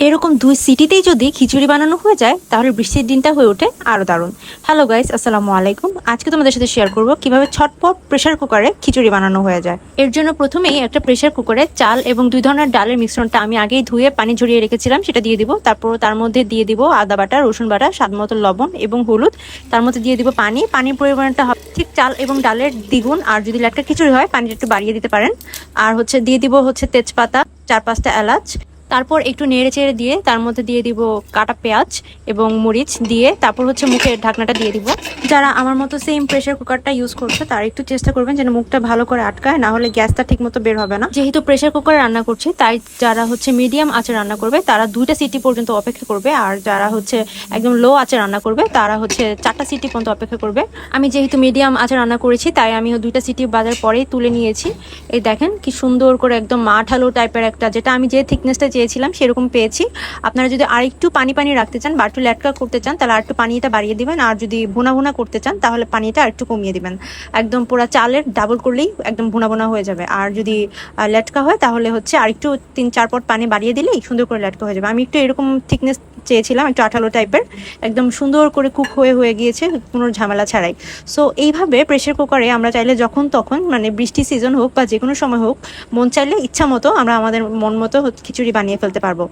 এরকম 2 সিটিতেই যদি খিচুড়ি বানানো হয়ে যায় তাহলে বৃষ্টির দিনটা হয়ে ওঠে আরো দারুণ। হ্যালো গাইস, আসসালামু আলাইকুম। আজকে তোমাদের সাথে শেয়ার করব কিভাবে ছটপট প্রেসার কুকারে খিচুড়ি বানানো হয়ে যায়। এর জন্য প্রথমেই একটা প্রেসার কুকারে চাল এবং 2 ধরনের ডালের মিশ্রণটা আমি আগেই ধুয়ে পানি ঝরিয়ে রেখেছিলাম, সেটা দিয়ে দিব। তারপর তার মধ্যে দিয়ে দিব আদা বাটা, রসুন বাটা, স্বাদমতো লবণ এবং হলুদ। তার মধ্যে দিয়ে দিব পানি। পানির পরিমাণটা হবে ঠিক চাল এবং ডালের দ্বিগুণ। আর যদি লেটকা খিচুড়ি হয় পানিটা একটু বাড়িয়ে দিতে পারেন। আর দিয়ে দিব তেজপাতা, 4-5টা এলাচ। তারপর একটু নেড়ে চেড়ে দিয়ে তার মধ্যে দিয়ে দিব কাটা পেঁয়াজ এবং মরিচ দিয়ে তারপর মুখের ঢাকনাটা দিয়ে দিব। যারা আমার মতো সেম প্রেসার কুকারটা ইউজ করছে তারা একটু চেষ্টা করবেন যেন মুখটা ভালো করে আটকায়, না হলে গ্যাসটা ঠিক মতো বের হবে না। যেহেতু প্রেসার কুকারে রান্না করছে তাই যারা মিডিয়াম আঁচে রান্না করবে তারা 2টা সিটি পর্যন্ত অপেক্ষা করবে, আর যারা একদম লো আঁচে রান্না করবে তারা 4টা সিটি পর্যন্ত অপেক্ষা করবে। আমি যেহেতু মিডিয়াম আঁচে রান্না করেছি তাই আমি 2টা সিটি বাজার পরেই তুলে নিয়েছি। এই দেখেন কি সুন্দর করে একদম মাঠালো টাইপের একটা, যেটা আমি যে থিকনেসটা চেয়েছিলাম সেরকম পেয়েছি। আপনারা যদি আরেকটু পানি পানি রাখতে চান বা একটু লেটকা করতে চান তাহলে আরেকটু পানিটা বাড়িয়ে দিবেন, আর যদি ভুনা ভুনা করতে চান তাহলে পানিটা আরেকটু কমিয়ে দিবেন। একদম পুরো চালের ডাবল করলেই একদম ভুনা ভুনা হয়ে যাবে। আর যদি লেটকা হয় তাহলে আরেকটু 3-4 পট পানি বাড়িয়ে দিলেই সুন্দর করে লেটকা হয়ে যাবে। আমি একটু এরকম থিকনেস চেয়েছিলাম, একটু আঠালো টাইপের, একদম সুন্দর করে কুক হয়ে গিয়েছে কোনো ঝামেলা ছাড়াই। সো এইভাবে প্রেসার কুকারে আমরা চাইলে যখন তখন, বৃষ্টি সিজন হোক বা যে কোনো সময় হোক, মন চাইলে ইচ্ছা মতো আমরা আমাদের মন মতো খিচুড়ি বানিয়ে ফেলতে পারবো।